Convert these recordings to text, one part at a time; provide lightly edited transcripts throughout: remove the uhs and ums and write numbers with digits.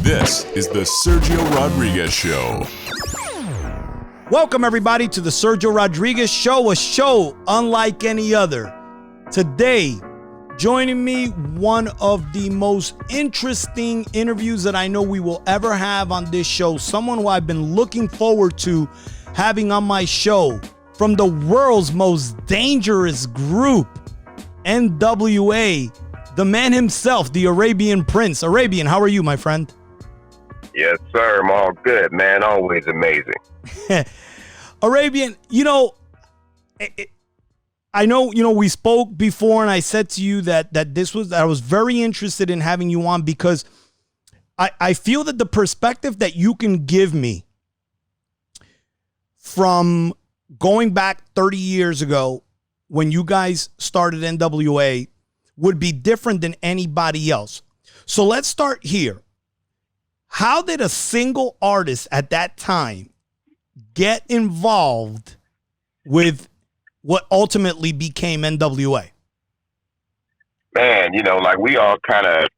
This is the Sergio Rodriguez Show. Welcome, everybody, to the Sergio Rodriguez Show, a show unlike any other. Today, joining me, one of the most interesting interviews that I know we will ever have on this show, someone who I've been looking forward to having on my show from the world's most dangerous group, NWA, the man himself, the Arabian Prince. Arabian, how are you, my friend? Yes, sir. I'm all good, man. Always amazing. Arabian, I know, we spoke before and I said to you that I was very interested in having you on because I feel that the perspective that you can give me from going back 30 years ago when you guys started NWA would be different than anybody else. So let's start here. How did a single artist at that time get involved with what ultimately became NWA? Man, we all kind of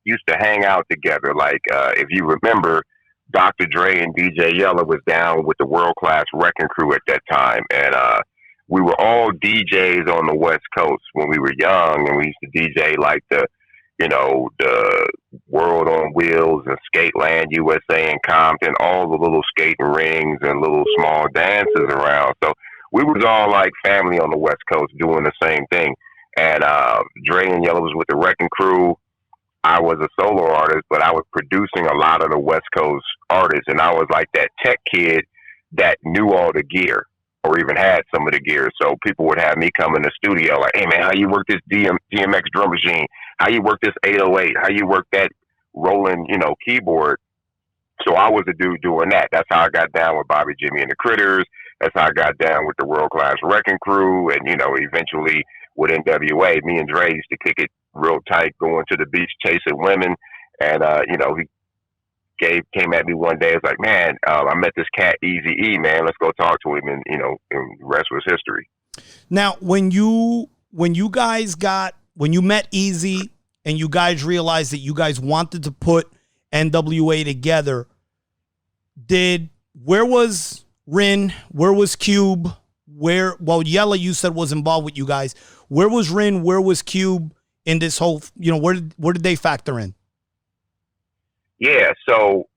used to hang out together. If you remember, Dr. Dre and DJ Yella was down with the world-class Wrecking Crew at that time. And we were all DJs on the West Coast when we were young. And we used to DJ like the World on Wheels and Skateland USA and Compton, all the little skating rings and little small dances around. So we was all like family on the West Coast doing the same thing. And Dre and Yella was with the Wrecking Crew. I was a solo artist, but I was producing a lot of the West Coast artists. And I was like that tech kid that knew all the gear or even had some of the gear. So people would have me come in the studio like, hey, man, how you work this DMX drum machine? How you work this 808? How you work that rolling, keyboard? So I was the dude doing that. That's how I got down with Bobby, Jimmy, and the Critters. That's how I got down with the world-class Wrecking Crew. And, eventually with NWA, me and Dre used to kick it real tight, going to the beach, chasing women. And, he came at me one day. It was like, man, I met this cat, Eazy-E, man. Let's go talk to him. And, and the rest was history. Now, when you met Eazy and you guys realized that you guys wanted to put NWA together, where was Rin? Where was Cube? Yella, you said, was involved with you guys. Where was Rin? Where was Cube in this whole, where did they factor in? Yeah, so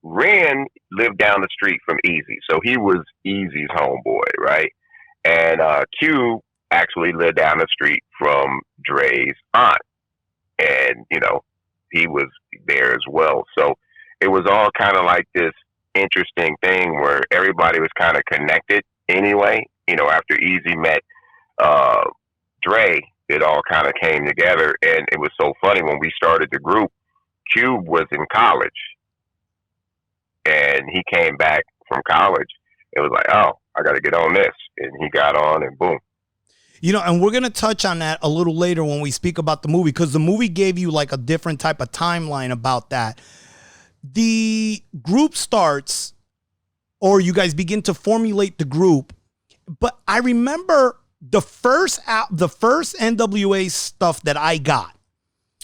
Rin lived down the street from Eazy. So he was Eazy's homeboy, right? And Cube actually lived down the street from Dre's aunt. And, he was there as well. So it was all kind of like this interesting thing where everybody was kind of connected anyway. After Eazy met Dre, it all kind of came together. And it was so funny when we started the group, Cube was in college. And he came back from college. It was like, oh, I got to get on this. And he got on and boom. And we're going to touch on that a little later when we speak about the movie, because the movie gave you like a different type of timeline about that. The group starts, or you guys begin to formulate the group. But I remember the first NWA stuff that I got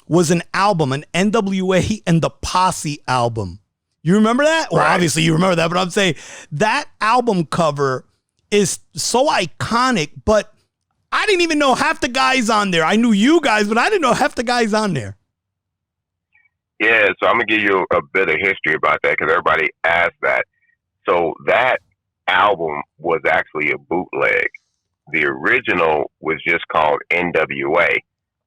was an album, an NWA and the Posse album. You remember that? Well, right. Obviously you remember that, but I'm saying that album cover is so iconic, but I didn't even know half the guys on there. I knew you guys, but I didn't know half the guys on there. Yeah, so I'm going to give you a bit of history about that because everybody asked that. So that album was actually a bootleg. The original was just called NWA,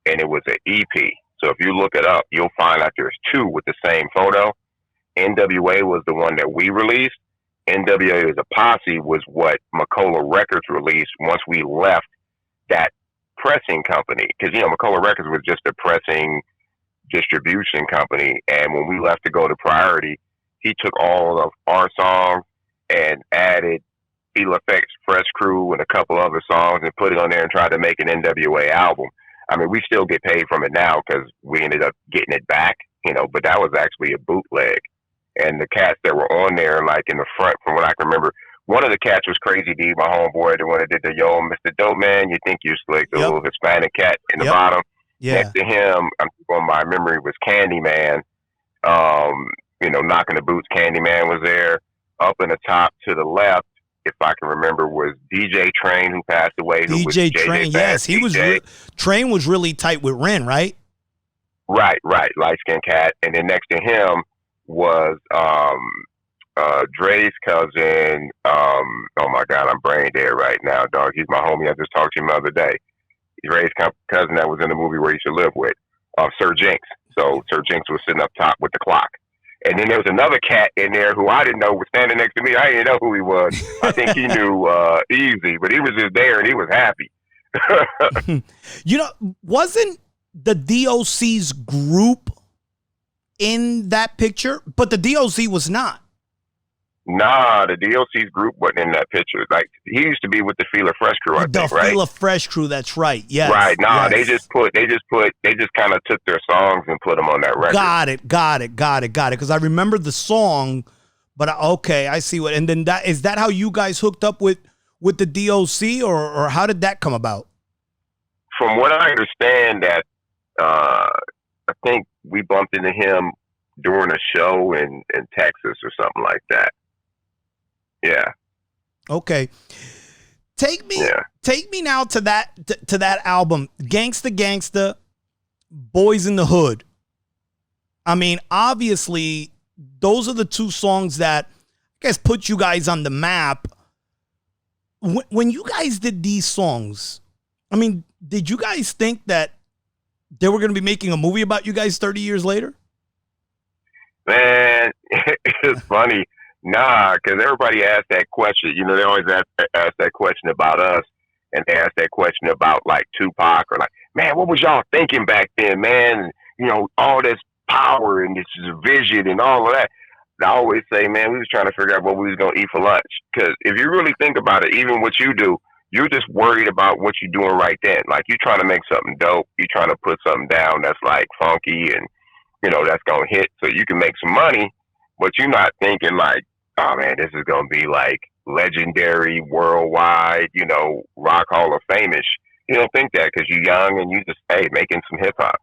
and it was an EP. So if you look it up, you'll find out there's two with the same photo. NWA was the one that we released. NWA as a Posse was what Macola Records released once we left that pressing company. Because, Macola Records was just a pressing distribution company. And when we left to go to Priority, he took all of our songs and added Feel Effects, Fresh Crew, and a couple other songs and put it on there and tried to make an NWA album. I mean, we still get paid from it now because we ended up getting it back, but that was actually a bootleg. And the cats that were on there, like in the front, from what I can remember, one of the cats was Crazy D, my homeboy, the one that did the Yo, Mr. Dope Man, you think you slick, the little Hispanic cat in the bottom. Yeah. Next to him, I'm going by memory, was Candyman. Knocking the Boots, Candyman was there. Up in the top to the left, if I can remember, was DJ Train, who passed away. Who was DJ Train, yes, he was. Train was really tight with Ren, right? Right, light skinned cat, and then next to him was Dre's cousin. Oh my God, I'm brain dead right now, dog. He's my homie. I just talked to him the other day. Dre's cousin that was in the movie Where You Should Live with, Sir Jinx. So Sir Jinx was sitting up top with the clock. And then there was another cat in there who I didn't know was standing next to me. I didn't know who he was. I think he knew Easy, but he was just there and he was happy. Wasn't the DOC's group in that picture? But the DOC was not. Nah, the DOC's group wasn't in that picture. Like, he used to be with the Feel Fresh crew, I think, right? The Feel Fresh crew, that's right. Yes. Right. Nah, yes. they just kind of took their songs and put them on that record. Got it. Because I remember the song, but okay, I see what. And then is that how you guys hooked up with the DOC, or how did that come about? From what I understand, that I think we bumped into him during a show in Texas or something like that. Yeah. Okay. Take me now to that album, Gangsta Gangsta, Boys in the Hood. I mean, obviously, those are the two songs that, I guess, put you guys on the map. When you guys did these songs, I mean, did you guys think that they were going to be making a movie about you guys 30 years later? Man, it's funny. Nah, because everybody asked that question. They always ask that question about us, and they ask that question about, like, Tupac, or like, man, what was y'all thinking back then, man? And, all this power and this vision and all of that. I always say, man, we was trying to figure out what we was going to eat for lunch. Because if you really think about it, even what you do, you're just worried about what you're doing right then. Like, you're trying to make something dope. You're trying to put something down that's, like, funky and, that's going to hit so you can make some money. But you're not thinking like, oh man, this is going to be like legendary, worldwide, Rock Hall of Fame-ish. You don't think that because you're young and you just, making some hip hop.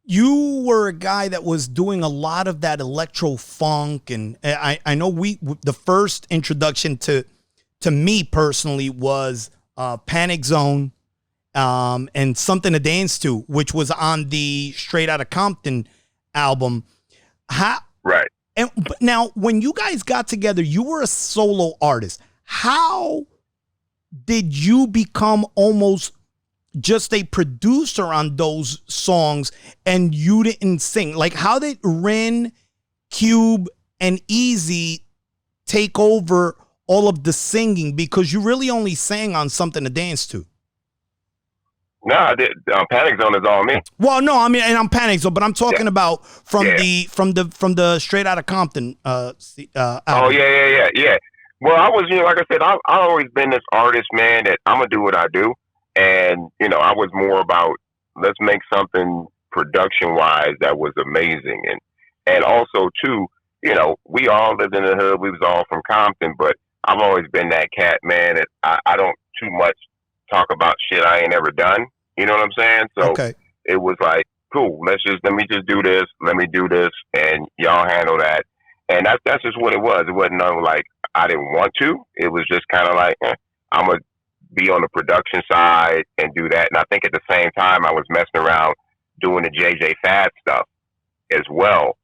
You were a guy that was doing a lot of that electro funk. And I know the first introduction to me personally was Panic Zone and Something to Dance To, which was on the Straight Outta Compton album. Right. And now, when you guys got together, you were a solo artist. How did you become almost just a producer on those songs and you didn't sing? Like, how did Ren, Cube, and Easy take over all of the singing? Because you really only sang on Something to Dance To. No, Panic Zone is all me. Well, no, I mean, and I'm Panic Zone, but I'm talking about from the Straight Outta Compton album. Oh yeah. Well, I was, like I said, I've always been this artist, man, that I'm gonna do what I do, and I was more about let's make something production wise that was amazing, and also too, we all lived in the hood, we was all from Compton, but I've always been that cat, man, that I don't too much talk about shit I ain't ever done. You know what I'm saying? So It was like, cool, let me just do this, let me do this, and y'all handle that. And that's just what it was. It wasn't like I didn't want to. It was just kind of like, I'm going to be on the production side and do that. And I think at the same time, I was messing around doing the JJ Fad stuff as well.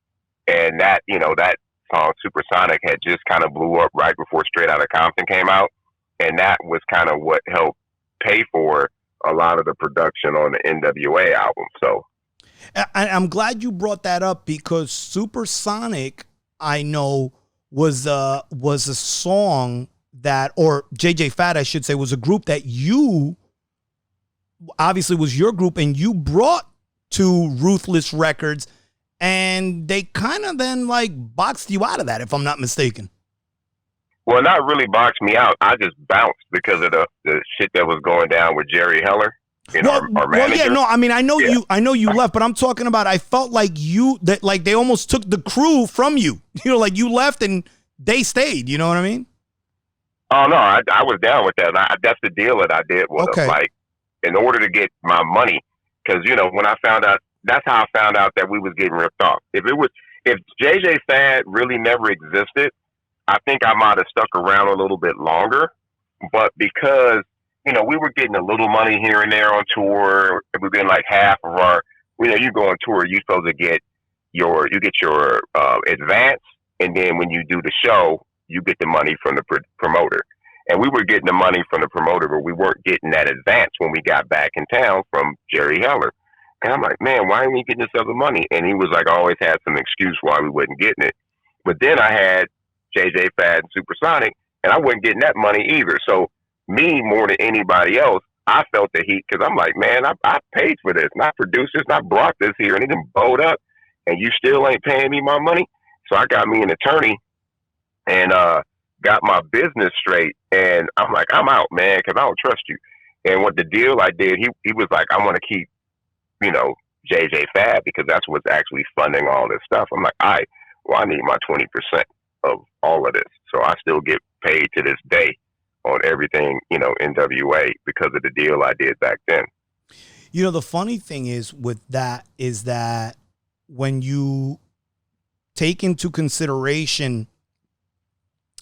And that, that song Supersonic had just kind of blew up right before Straight Outta Compton came out. And that was kind of what helped pay for a lot of the production on the NWA album. So I'm glad you brought that up, because Supersonic, I know, was a song that, or JJ Fad, I should say, was a group that you obviously was your group and you brought to Ruthless Records, and they kind of then like boxed you out of that, if I'm not mistaken. Well, not really boxed me out. I just bounced because of the shit that was going down with Jerry Heller, our manager. Well, yeah, no, I mean, I know you left, but I'm talking about, I felt like they almost took the crew from you. Like you left and they stayed. You know what I mean? Oh no, I was down with that. That's the deal that I did with them. Like, in order to get my money, because when I found out that's how I found out that we was getting ripped off. If JJ Fad really never existed, I think I might have stuck around a little bit longer. But because, we were getting a little money here and there on tour, we were getting like half of our, you go on tour, you're supposed to get your advance, and then when you do the show, you get the money from the promoter. And we were getting the money from the promoter, but we weren't getting that advance when we got back in town from Jerry Heller. And I'm like, man, why aren't we getting this other money? And he was like, always had some excuse why we wasn't getting it. But then I had JJ Fad and Supersonic, and I wasn't getting that money either. So me, more than anybody else, I felt the heat because I'm like, man, I paid for this, not produced this, not brought this here, and it done bowed up, and you still ain't paying me my money. So I got me an attorney and got my business straight, and I'm like, I'm out, man, because I don't trust you. And what the deal I did, he was like, I want to keep, JJ Fad because that's what's actually funding all this stuff. I'm like, all right, well, I need my 20% of all of this. So I still get paid to this day on everything, NWA because of the deal I did back then. The funny thing is with that is that when you take into consideration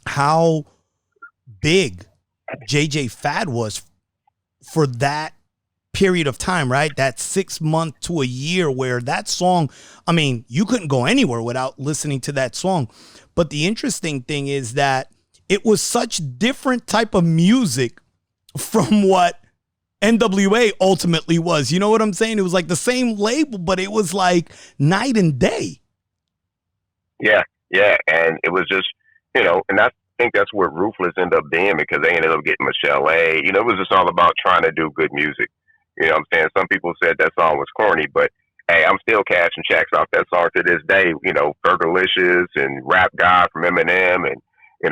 how big JJ Fad was for that period of time, right? That 6 month to a year where that song, I mean, you couldn't go anywhere without listening to that song. But the interesting thing is that it was such different type of music from what NWA ultimately was. You know what I'm saying? It was like the same label, but it was like night and day. Yeah. And it was just, and I think that's what Ruthless ended up being because they ended up getting Michelle A. It was just all about trying to do good music. You know what I'm saying? Some people said that song was corny, but hey, I'm still cashing checks off that song to this day. Fergalicious and Rap God from Eminem and,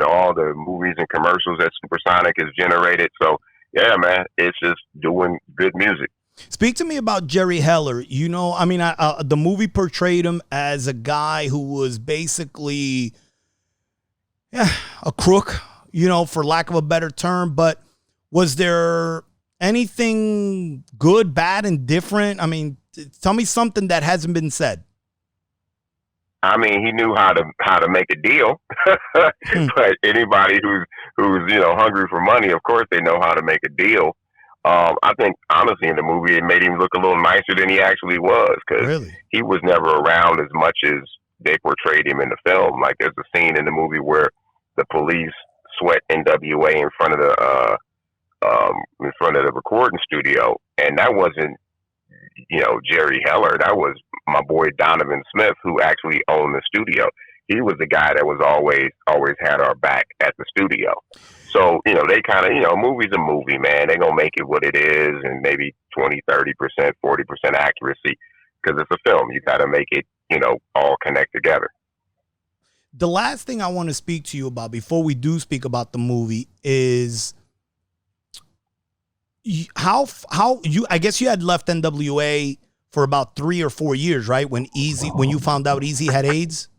all the movies and commercials that Supersonic has generated. So, yeah, man, it's just doing good music. Speak to me about Jerry Heller. The movie portrayed him as a guy who was basically a crook, for lack of a better term. But was there anything good, bad, and different? I mean, tell me something that hasn't been said. I mean, he knew how to make a deal. But anybody who's hungry for money, of course, they know how to make a deal. I think honestly, in the movie, it made him look a little nicer than he actually was because he was never around as much as they portrayed him in the film. Like, there's a scene in the movie where the police sweat NWA in front of the recording studio, and that wasn't Jerry Heller. That was my boy Donovan Smith, who actually owned the studio. He was the guy that was always had our back at the studio. So, they kind of, movie's a movie, man. They're going to make it what it is and maybe 20, 30%, 40% accuracy because it's a film. You got to make it, all connect together. The last thing I want to speak to you about before we do speak about the movie is how I guess you had left NWA for about 3 or 4 years, right? When you found out Easy had AIDS?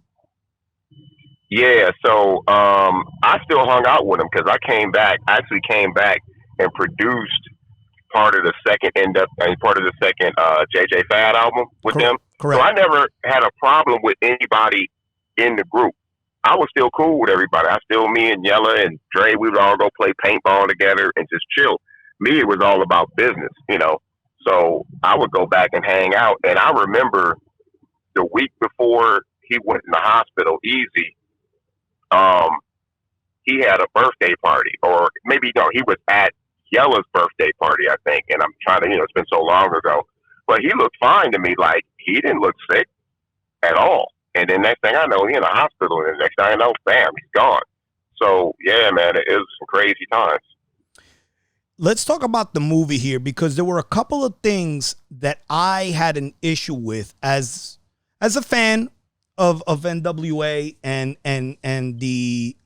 Yeah, so I still hung out with him because I came back and produced part of the second JJ Fad album with them. Correct. So I never had a problem with anybody in the group. I was still cool with everybody. Me and Yella and Dre, we would all go play paintball together and just chill. Me, it was all about business, So I would go back and hang out. And I remember the week before he went in the hospital, Easy, he had a birthday party, or maybe no, he was at Yella's birthday party, I think. And I'm trying to, it's been so long ago, but he looked fine to me. Like, he didn't look sick at all. And then next thing I know, he in the hospital, and the next thing I know, bam, he's gone. So yeah, man, it was some crazy times. Let's talk about the movie here because there were a couple of things that I had an issue with as a fan of NWA and the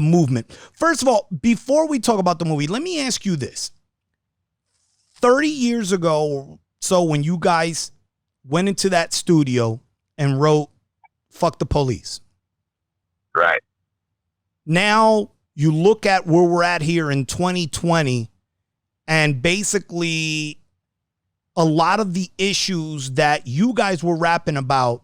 movement. First of all, before we talk about the movie, let me ask you this. 30 years ago, so when you guys went into that studio and wrote "Fuck the Police," right? Now you look at where we're at here in 2020, and basically a lot of the issues that you guys were rapping about,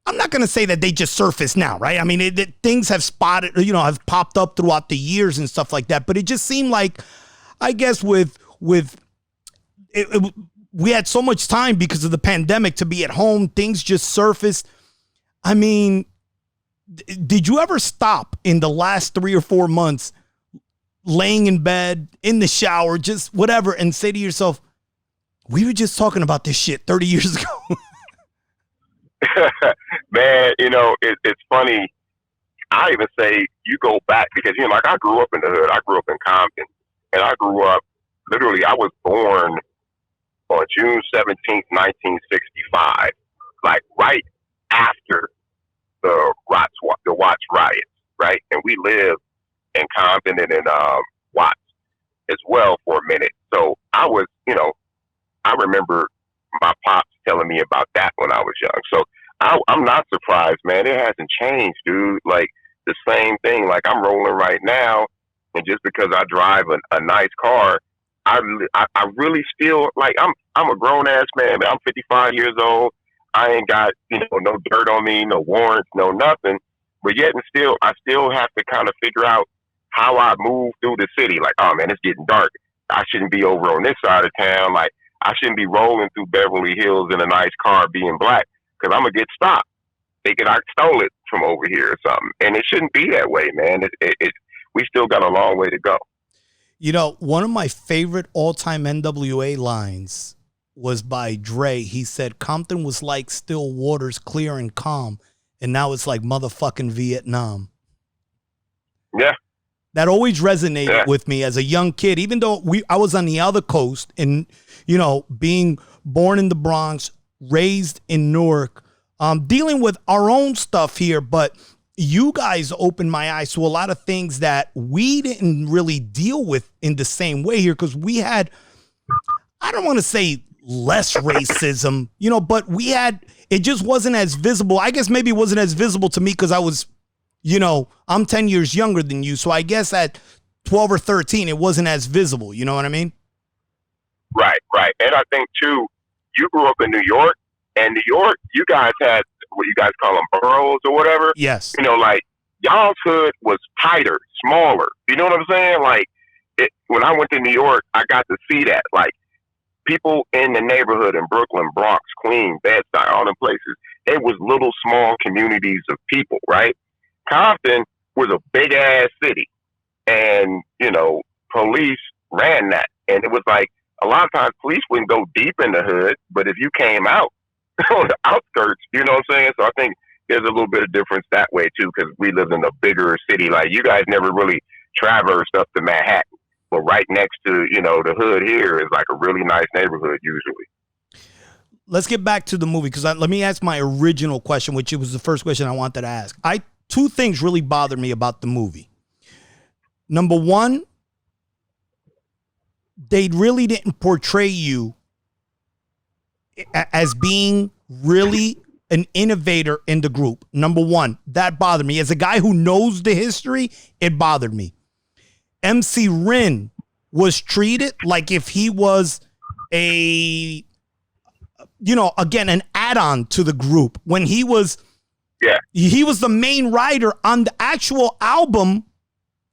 I'm not going to say that they just surfaced now, right? I mean, things have have popped up throughout the years and stuff like that. But it just seemed like, I guess we had so much time because of the pandemic to be at home. Things just surfaced. I mean, did you ever stop in the last 3 or 4 months, laying in bed, in the shower, just whatever, and say to yourself, we were just talking about this shit 30 years ago? Man, it's funny. I even say you go back because, like I grew up in the hood. I grew up in Compton. And I grew up, literally, I was born on June 17th, 1965, like right after the Watts riots, right? And we lived in Compton and in Watts as well for a minute. So I was, I remember my pops telling me about that when I was young. So I'm not surprised, man. It hasn't changed, dude. Like the same thing. Like I'm rolling right now, and just because I drive a nice car, I really still like I'm a grown ass man. I'm 55 years old. I ain't got no dirt on me, no warrants, no nothing. But yet and still, I still have to kind of figure out how I move through the city. Like, oh man, it's getting dark. I shouldn't be over on this side of town. Like, I shouldn't be rolling through Beverly Hills in a nice car being black because I'm gonna get stopped thinking I stole it from over here or something. And it shouldn't be that way, man. We still got a long way to go. One of my favorite all-time NWA lines was by Dre. He said, Compton was like still waters, clear and calm, and now it's like motherfucking Vietnam. Yeah. That always resonated with me as a young kid, even though I was on the other coast and, being born in the Bronx, raised in Newark, dealing with our own stuff here, but you guys opened my eyes to a lot of things that we didn't really deal with in the same way here because we had, I don't want to say less racism, but it just wasn't as visible. I guess maybe it wasn't as visible to me because I was, I'm 10 years younger than you. So I guess at 12 or 13, it wasn't as visible. You know what I mean? Right. And I think, too, you grew up in New York, and New York, you guys had what you guys call them boroughs or whatever. Yes. Like y'all's hood was tighter, smaller. You know what I'm saying? Like when I went to New York, I got to see that. Like people in the neighborhood in Brooklyn, Bronx, Queens, Bed-Stuy, all them places, it was little small communities of people, right? Compton was a big ass city, and police ran that, and it was like a lot of times police wouldn't go deep in the hood, but if you came out on the outskirts, you know what I'm saying? So I think there's a little bit of difference that way too, because we lived in a bigger city. Like you guys never really traversed up to Manhattan, but right next to the hood here is like a really nice neighborhood usually. Let's get back to the movie because let me ask my original question, which was the first question I wanted to ask. Two things really bothered me about the movie. Number one, they really didn't portray you as being really an innovator in the group. Number one, that bothered me. As a guy who knows the history, it bothered me. MC Ren was treated like if he was again, an add-on to the group when he was the main writer on the actual album,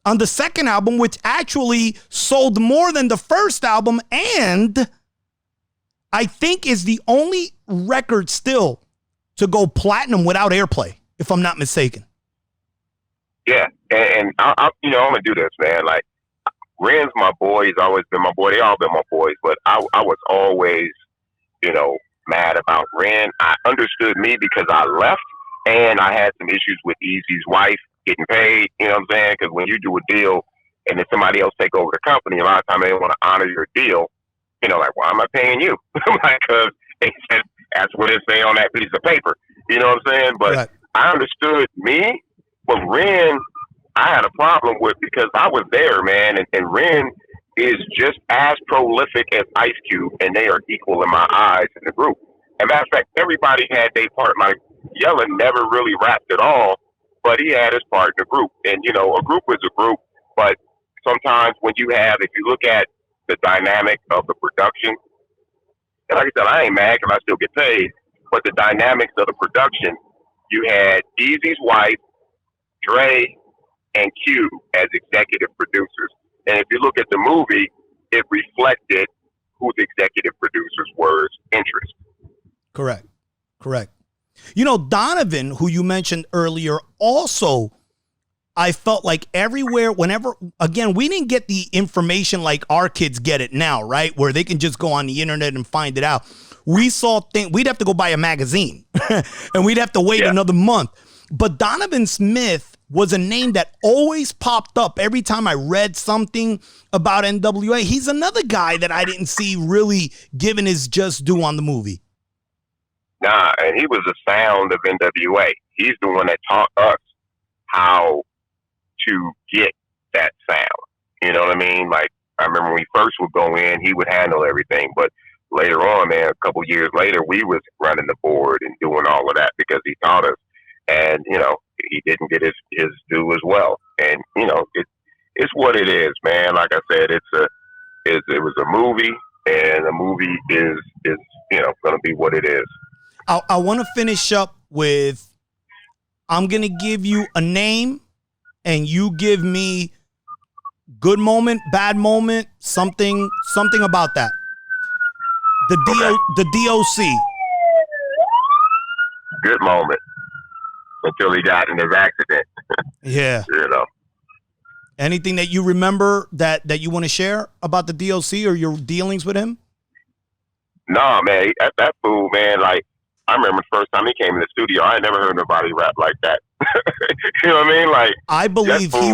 on the second album, which actually sold more than the first album, and I think is the only record still to go platinum without airplay, if I'm not mistaken. Yeah, and I'm gonna do this, man. Like Ren's my boy. He's always been my boy. They all been my boys, but I was always, mad about Ren. I understood me because I left, and I had some issues with Eazy's wife getting paid. You know what I'm saying? Because when you do a deal and then somebody else take over the company, a lot of times they want to honor your deal. Like, why am I paying you? Like, because that's what it say on that piece of paper. You know what I'm saying? But right. I understood me, but Ren, I had a problem with because I was there, man, and Ren is just as prolific as Ice Cube, and they are equal in my eyes in the group. And matter of fact, everybody had their part. Like, Yella never really rapped at all, but he had his part in the group. And, a group is a group, but sometimes when if you look at the dynamic of the production, And like I said, I ain't mad because I still get paid. But the dynamics of the production, you had Eazy's wife, Dre, and Q as executive producers. And if you look at the movie, it reflected who the executive producers were, interest. Correct. Correct. You know, Donovan, who you mentioned earlier, also, I felt like everywhere, whenever, again, we didn't get the information like our kids get it now, right? Where they can just go on the internet and find it out. We saw things, we'd have to go buy a magazine and we'd have to wait another month. But Donovan Smith was a name that always popped up every time I read something about NWA. He's another guy that I didn't see really giving his just due on the movie. Nah, and he was the sound of NWA. He's the one that taught us how to get that sound. You know what I mean? Like, I remember when we first would go in, he would handle everything. But later on, man, a couple years later, we was running the board and doing all of that because he taught us. And, you know, he didn't get his due as well. And, you know, it's what it is, man. Like I said, it was a movie, and a movie is you know, going to be what it is. I want to finish up with, I'm going to give you a name and you give me good moment, bad moment, something about that. The DOC. Good moment until he got in his accident. Yeah. You know. Anything that you remember that you want to share about the DOC or your dealings with him? No, man, that fool, man, like, I remember the first time he came in the studio, I had never heard nobody rap like that. You know what I mean? Like, I believe he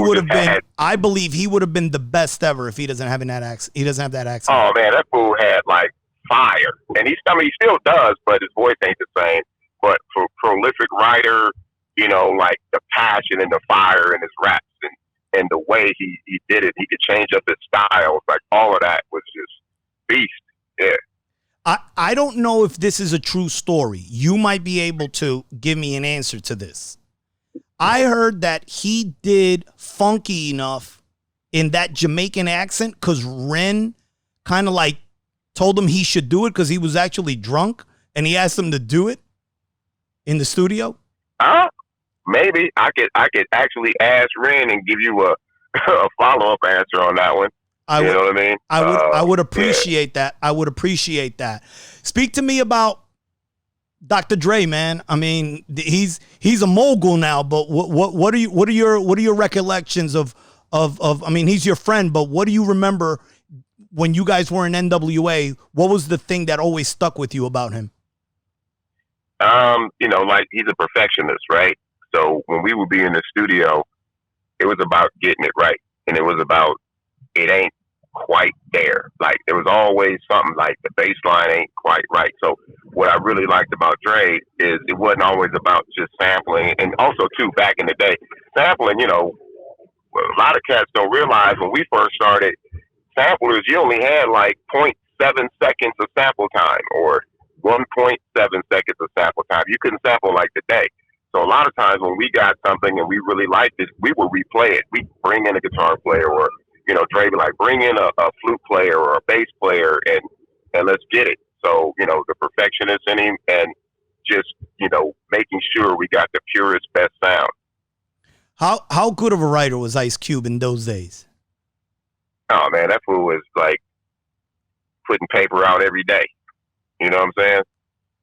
would have been the best ever if he doesn't have that accent. He doesn't have that accent. Oh man, that fool had like fire, and he still does, but his voice ain't the same. But for prolific writer, you know, like the passion and the fire in his raps and the way he did it, he could change up his styles. Like all of that was just beast. Yeah. I don't know if this is a true story. You might be able to give me an answer to this. I heard that he did Funky Enough in that Jamaican accent because Ren kind of like told him he should do it because he was actually drunk and he asked him to do it in the studio. Maybe I could actually ask Ren and give you a follow-up answer on that one. You know what I mean? I would appreciate that. I would appreciate that. Speak to me about Dr. Dre, man. I mean, he's a mogul now, but what are your recollections of I mean, he's your friend, but what do you remember when you guys were in NWA? What was the thing that always stuck with you about him? You know, like he's a perfectionist, right? So when we would be in the studio, it was about getting it right, and it was about it ain't quite there. Like there was always something like the bass line ain't quite right. So what I really liked about Dre is it wasn't always about just sampling. And also too, back in the day, sampling, you know, a lot of cats don't realize when we first started, samplers, you only had like 0.7 seconds of sample time or 1.7 seconds of sample time. You couldn't sample like today. So a lot of times when we got something and we really liked it, we would replay it. We'd bring in a guitar player or, you know, Dre be like, bring in a flute player or a bass player and let's get it. So, you know, the perfectionist in him and just, you know, making sure we got the purest, best sound. How good of a writer was Ice Cube in those days? Oh, man, that fool was like putting paper out every day. You know what I'm saying?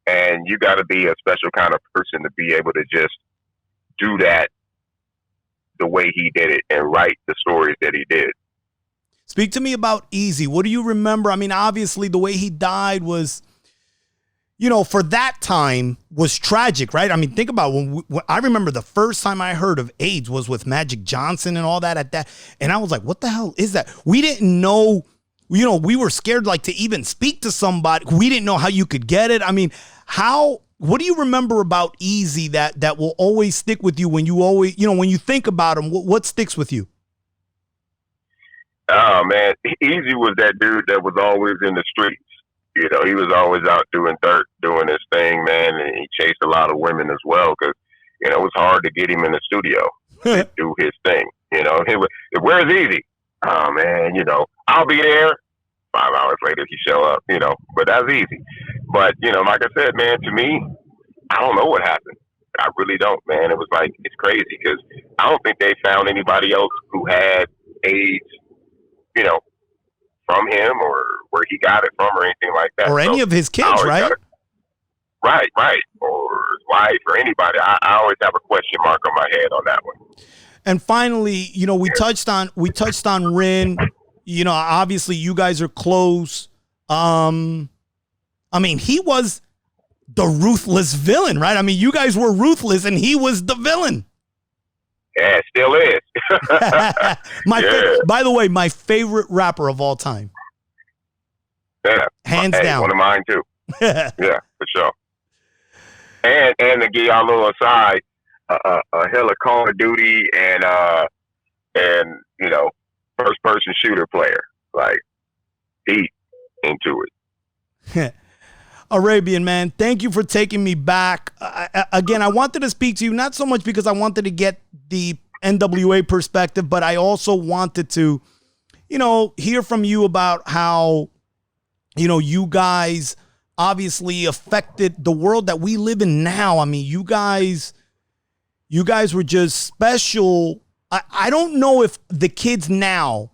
And you got to be a special kind of person to be able to just do that the way he did it and write the stories that he did. Speak to me about Eazy. What do you remember? I mean, obviously the way he died was, you know, for that time was tragic, right? I mean, think about when I remember the first time I heard of AIDS was with Magic Johnson and all that at that. And I was like, what the hell is that? We didn't know, you know, we were scared like to even speak to somebody. We didn't know how you could get it. I mean, what do you remember about Eazy that will always stick with you when you always, you know, when you think about him, what sticks with you? Oh, man, Eazy was that dude that was always in the streets. You know, he was always out doing dirt, doing his thing, man, and he chased a lot of women as well because, you know, it was hard to get him in the studio to do his thing. You know, where's Eazy? Oh, man, you know, I'll be there. 5 hours later he show up, but that's easy. But, like I said, man, to me, I don't know what happened. I really don't, man. It was like, it's crazy because I don't think they found anybody else who had AIDS, from him or where he got it from or anything like that. Or any of his kids, right? Right. Or his wife or anybody. I always have a question mark on my head on that one. And finally, we touched on Rin. Obviously you guys are close. He was the ruthless villain, right? I mean, you guys were ruthless and he was the villain. Yeah, it still is. By the way, my favorite rapper of all time. Yeah. Hands down. One of mine too. Yeah, for sure. And to give y'all a little aside, a hell of Call of Duty and first person shooter player, like deep into it. Arabian, man, thank you for taking me back. Again, I wanted to speak to you, not so much because I wanted to get the NWA perspective, but I also wanted to, hear from you about how, you guys obviously affected the world that we live in now. I mean, you guys were just special. I don't know if the kids now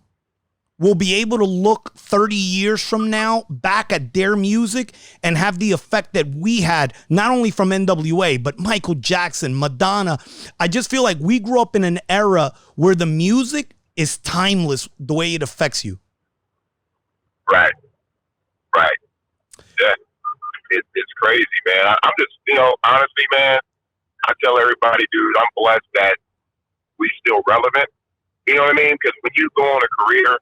will be able to look 30 years from now back at their music and have the effect that we had, not only from NWA, but Michael Jackson, Madonna. I just feel like we grew up in an era where the music is timeless the way it affects you. Right. Yeah. It's crazy, man. I'm just, honestly, man, I tell everybody, dude, I'm blessed that we still relevant. You know what I mean? Because when you go on a career,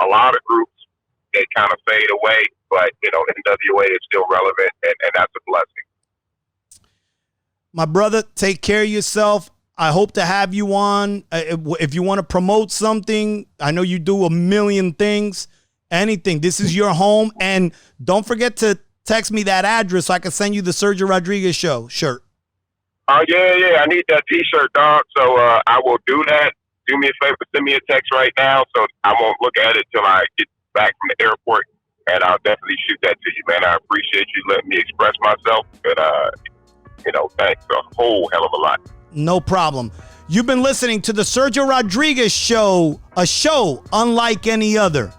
a lot of groups, they kind of fade away, but, NWA is still relevant, and that's a blessing. My brother, take care of yourself. I hope to have you on. If you want to promote something, I know you do a million things, anything. This is your home, and don't forget to text me that address so I can send you the Sergio Rodriguez Show shirt. Oh, yeah. I need that T-shirt, dog, so I will do that. Do me a favor, send me a text right now so I won't look at it till I get back from the airport, and I'll definitely shoot that to you, man. I appreciate you letting me express myself, and, thanks a whole hell of a lot. No problem. You've been listening to the Sergio Rodriguez Show, a show unlike any other.